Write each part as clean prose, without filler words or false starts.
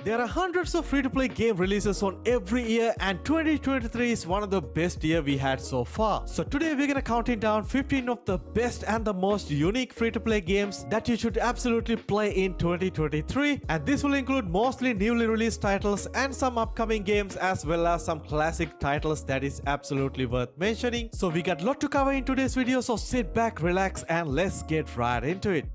There are hundreds of free-to-play game releases on every year, and 2023 is one of the best year we had so far. So today we're gonna counting down 15 of the best and the most unique free-to-play games that you should absolutely play in 2023, and this will include mostly newly released titles and some upcoming games as well as some classic titles that is absolutely worth mentioning. So we got a lot to cover in today's video, so sit back, relax, and let's get right into it.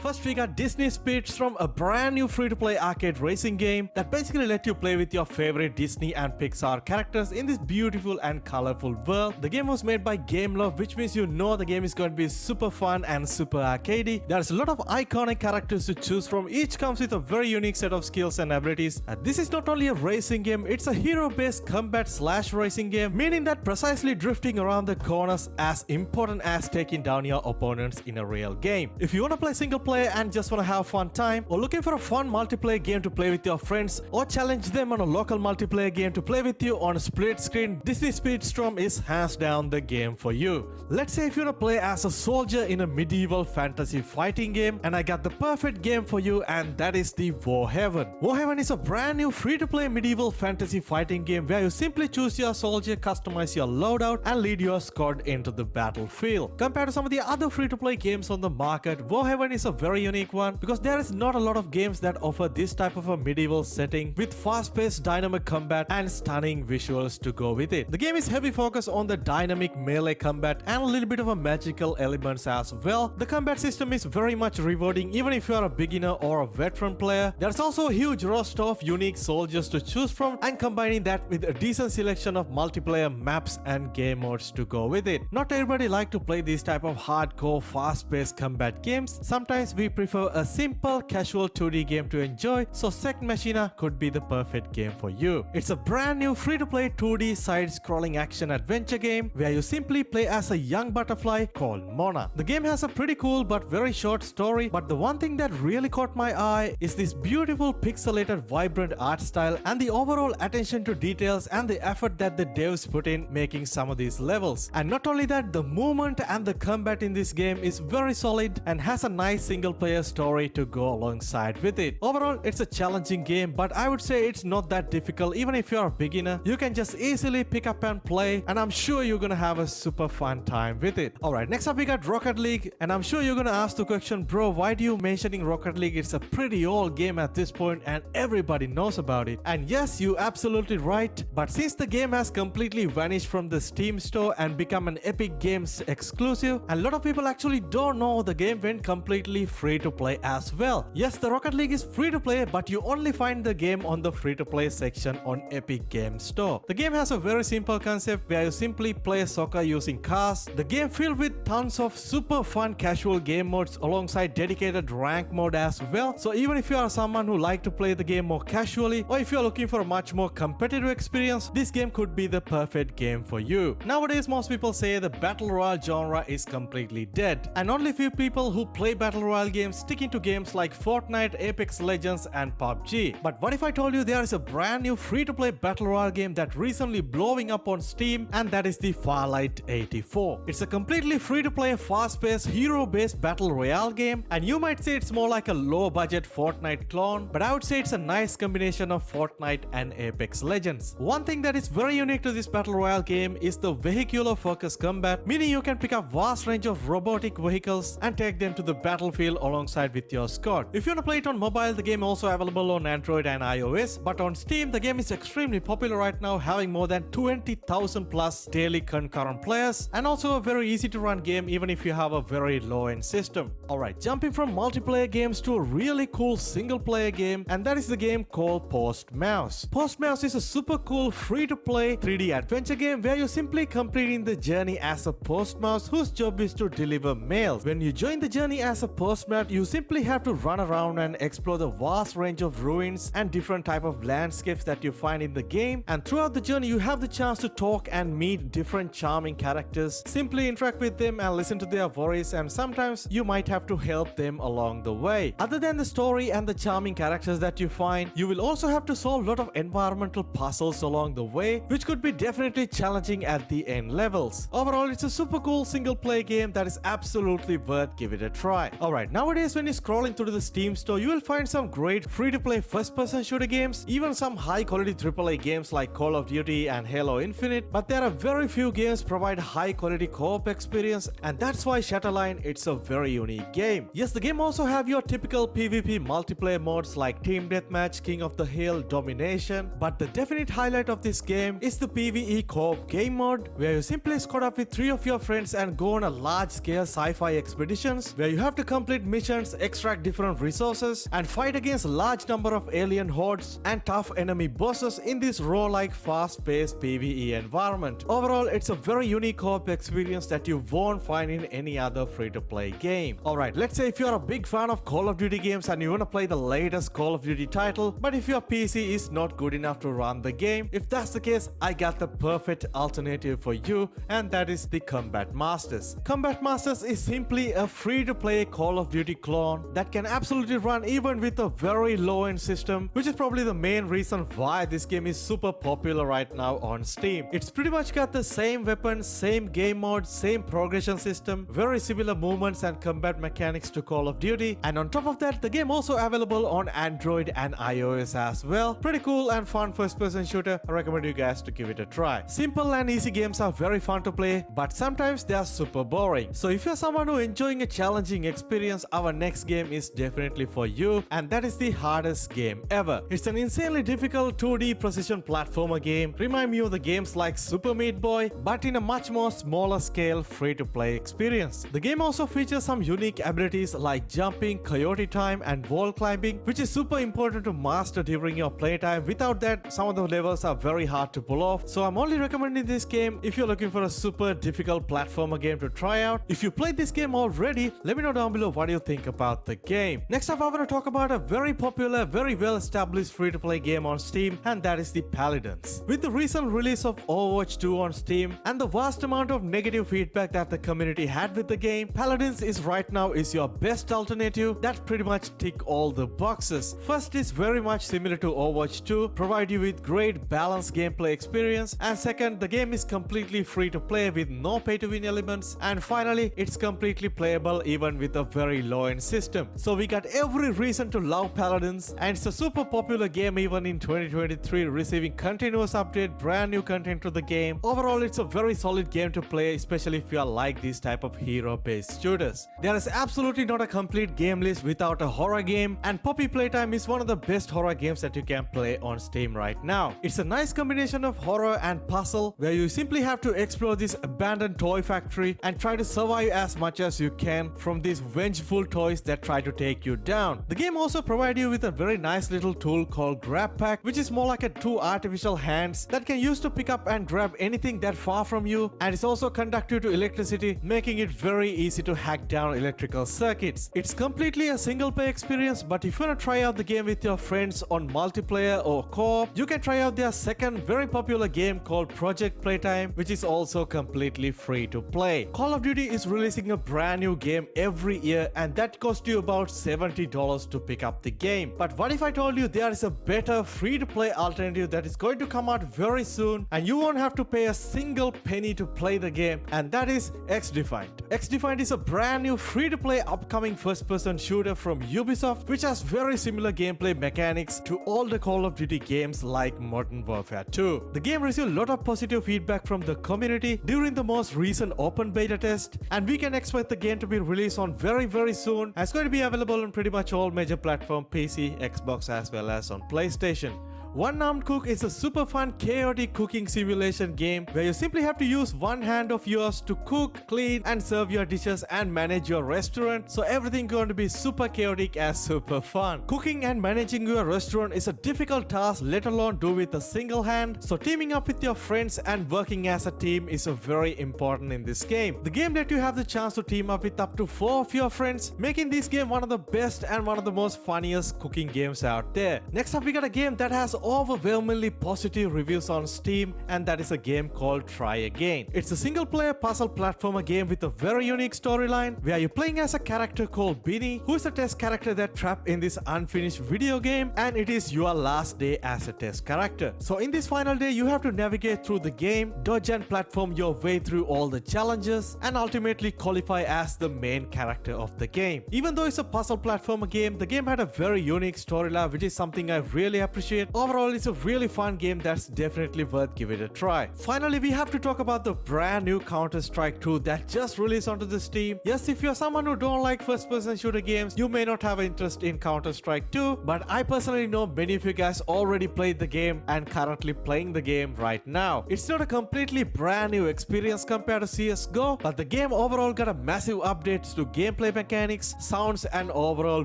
First, we got Disney Speedstorm, a brand new free-to-play arcade racing game that basically let you play with your favorite Disney and Pixar characters in this beautiful and colorful world. The game was made by Gameloft, which means you know the game is going to be super fun and super arcadey. There's a lot of iconic characters to choose from. Each comes with a very unique set of skills and abilities. And this is not only a racing game, it's a hero-based combat/racing game, meaning that precisely drifting around the corners as important as taking down your opponents in a real game. If you want to play single player and just want to have fun time, or looking for a fun multiplayer game to play with your friends, or challenge them on a local multiplayer game to play with you on a split screen, Disney Speedstorm is hands down the game for you. Let's say if you want to play as a soldier in a medieval fantasy fighting game, and I got the perfect game for you, and that is the Warhaven. Warhaven is a brand new free-to-play medieval fantasy fighting game where you simply choose your soldier, customize your loadout, and lead your squad into the battlefield. Compared to some of the other free-to-play games on the market, Warhaven is a very unique one because there is not a lot of games that offer this type of a medieval setting with fast-paced dynamic combat and stunning visuals to go with it. The game is heavy focus on the dynamic melee combat and a little bit of a magical elements as well. The combat system is very much rewarding even if you are a beginner or a veteran player. There's also a huge roster of unique soldiers to choose from, and combining that with a decent selection of multiplayer maps and game modes to go with it. Not everybody like to play these type of hardcore fast-paced combat games. Sometimes we prefer a simple casual 2D game to enjoy, so Sephonie Machina could be the perfect game for you. It's a brand new free-to-play 2D side-scrolling action adventure game where you simply play as a young butterfly called Mona. The game has a pretty cool but very short story, but the one thing that really caught my eye is this beautiful pixelated vibrant art style and the overall attention to details and the effort that the devs put in making some of these levels. And not only that, the movement and the combat in this game is very solid and has a nice single player story to go alongside with it. Overall, it's a challenging game, but I would say it's not that difficult. Even if you're a beginner, you can just easily pick up and play, and I'm sure you're gonna have a super fun time with it. Alright, next up we got Rocket League, and I'm sure you're gonna ask the question, bro, why do you mentioning Rocket League? It's a pretty old game at this point and everybody knows about it. And yes, you're absolutely right, but since the game has completely vanished from the Steam store and become an Epic Games exclusive, a lot of people actually don't know the game went completely free to play as well. Yes, the Rocket League is free to play, but you only find the game on the free to play section on Epic Games Store. The game has a very simple concept where you simply play soccer using cars. The game filled with tons of super fun casual game modes alongside dedicated rank mode as well. So even if you are someone who like to play the game more casually, or if you are looking for a much more competitive experience, this game could be the perfect game for you. Nowadays, most people say the battle royale genre is completely dead, and only few people who play battle royale games sticking to games like Fortnite, Apex Legends, and PUBG. But what if I told you there is a brand new free-to-play battle royale game that recently blowing up on Steam, and that is the Farlight 84. It's a completely free-to-play, fast-paced, hero-based battle royale game, and you might say it's more like a low-budget Fortnite clone, but I would say it's a nice combination of Fortnite and Apex Legends. One thing that is very unique to this battle royale game is the vehicular focus combat, meaning you can pick up vast range of robotic vehicles and take them to the battlefield alongside with your squad. If you want to play it on mobile, the game is also available on Android and iOS, but on Steam the game is extremely popular right now, having more than 20,000 plus daily concurrent players, and also a very easy to run game even if you have a very low-end system. Alright, jumping from multiplayer games to a really cool single player game, and that is the game called Post Mouse. Post Mouse is a super cool free-to-play 3D adventure game where you're simply completing the journey as a post mouse whose job is to deliver mail. When you join the journey as a postman, you simply have to run around and explore the vast range of ruins and different type of landscapes that you find in the game, and throughout the journey you have the chance to talk and meet different charming characters, simply interact with them and listen to their worries, and sometimes you might have to help them along the way. Other than the story and the charming characters that you find, you will also have to solve a lot of environmental puzzles along the way, which could be definitely challenging at the end levels. Overall, it's a super cool single player game that is absolutely worth giving it a try. Alright, Alright, nowadays when you're scrolling through the Steam store, you will find some great free-to-play first-person shooter games, even some high-quality AAA games like Call of Duty and Halo Infinite, but there are very few games provide high-quality co-op experience, and that's why Shatterline, it's a very unique game. Yes, the game also have your typical PvP multiplayer modes like Team Deathmatch, King of the Hill, Domination, but the definite highlight of this game is the PvE co-op game mode, where you simply squad up with 3 of your friends and go on a large-scale sci-fi expeditions, where you have to complete missions, extract different resources, and fight against a large number of alien hordes and tough enemy bosses in this raw-like fast-paced PvE environment. Overall, it's a very unique co-op experience that you won't find in any other free-to-play game. Alright, let's say if you're a big fan of Call of Duty games and you want to play the latest Call of Duty title, but if your PC is not good enough to run the game, if that's the case, I got the perfect alternative for you, and that is the Combat Masters. Combat Masters is simply a free-to-play Call of Duty clone that can absolutely run even with a very low-end system, which is probably the main reason why this game is super popular right now on Steam. It's pretty much got the same weapons, same game mode, same progression system, very similar movements and combat mechanics to Call of Duty, and on top of that, the game also available on Android and iOS as well. Pretty cool and fun first-person shooter. I recommend you guys to give it a try. Simple and easy games are very fun to play, but sometimes they are super boring. So if you're someone who enjoying a challenging experience, our next game is definitely for you, and that is the hardest game ever. It's an insanely difficult 2D precision platformer game, remind me of the games like Super Meat Boy, but in a much more smaller scale free-to-play experience. The game also features some unique abilities like jumping, coyote time, and wall climbing, which is super important to master during your playtime. Without that, some of the levels are very hard to pull off, so I'm only recommending this game if you're looking for a super difficult platformer game to try out. If you played this game already, let me know down below what you think about the game. Next up, I want to talk about a very popular, very well-established free-to-play game on Steam, and that is the Paladins. With the recent release of Overwatch 2 on Steam and the vast amount of negative feedback that the community had with the game, Paladins is right now is your best alternative that pretty much tick all the boxes. First, is very much similar to Overwatch 2, provide you with great balanced gameplay experience, and second, the game is completely free to play with no pay to win elements, and finally, it's completely playable even with a very low-end system. So we got every reason to love Paladins, and it's a super popular game even in 2023, receiving continuous update, brand new content to the game. Overall, it's a very solid game to play, especially if you are like these type of hero-based shooters. There is absolutely not a complete game list without a horror game, and Poppy Playtime is one of the best horror games that you can play on Steam right now. It's a nice combination of horror and puzzle, where you simply have to explore this abandoned toy factory and try to survive as much as you can from these vengeful toys that try to take you down. The game also provides you with a very nice little tool called Grab Pack, which is more like a 2 artificial hands that can use to pick up and grab anything that far from you, and it's also conductive to electricity, making it very easy to hack down electrical circuits. It's completely a single player experience, but if you want to try out the game with your friends on multiplayer or co-op, you can try out their second very popular game called Project Playtime, which is also completely free to play. Call of Duty is releasing a brand new game every year, and that costs you about $70 to pick up the game. But what if I told you there is a better free to play alternative that is going to come out very soon, and you won't have to pay a single penny to play the game, and that is XDefiant. XDefiant is a brand new free to play upcoming first person shooter from Ubisoft, which has very similar gameplay mechanics to all the Call of Duty games like Modern Warfare 2. The game received a lot of positive feedback from the community during the most recent open beta test, and we can expect the game to be released on very soon. It's going to be available on pretty much all major platforms, PC, Xbox, as well as on PlayStation. One Armed Cook is a super fun, chaotic cooking simulation game where you simply have to use one hand of yours to cook, clean, and serve your dishes and manage your restaurant. So everything going to be super chaotic and super fun. Cooking and managing your restaurant is a difficult task, let alone do with a single hand. So teaming up with your friends and working as a team is very important in this game. The game let you have the chance to team up with up to 4 of your friends, making this game one of the best and one of the most funniest cooking games out there. Next up, we got a game that has overwhelmingly positive reviews on Steam, and that is a game called Try Again. It's a single-player puzzle platformer game with a very unique storyline where you're playing as a character called Beanie, who is a test character that trapped in this unfinished video game, and it is your last day as a test character. So in this final day, you have to navigate through the game, dodge and platform your way through all the challenges, and ultimately qualify as the main character of the game. Even though it's a puzzle platformer game, the game had a very unique storyline, which is something I really appreciate. Overall, it's a really fun game that's definitely worth giving it a try. Finally, we have to talk about the brand new Counter-Strike 2 that just released onto the Steam. Yes, if you're someone who don't like first-person shooter games, you may not have interest in Counter-Strike 2, but I personally know many of you guys already played the game and currently playing the game right now. It's not a completely brand new experience compared to CSGO, but the game overall got a massive updates to gameplay mechanics, sounds, and overall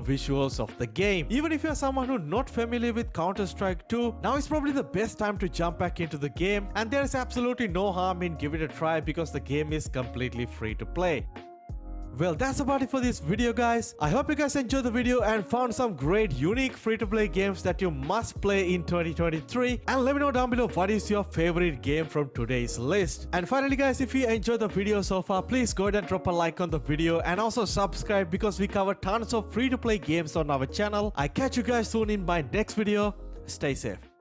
visuals of the game. Even if you're someone who's not familiar with Counter-Strike 2, now is probably the best time to jump back into the game, and there is absolutely no harm in giving it a try because the game is completely free to play. Well, that's about it for this video, guys. I hope you guys enjoyed the video and found some great unique free-to-play games that you must play in 2023, and let me know down below what is your favorite game from today's list. And finally, guys, if you enjoyed the video so far, please go ahead and drop a like on the video and also subscribe because we cover tons of free-to-play games on our channel. I catch you guys soon in my next video. Stay safe.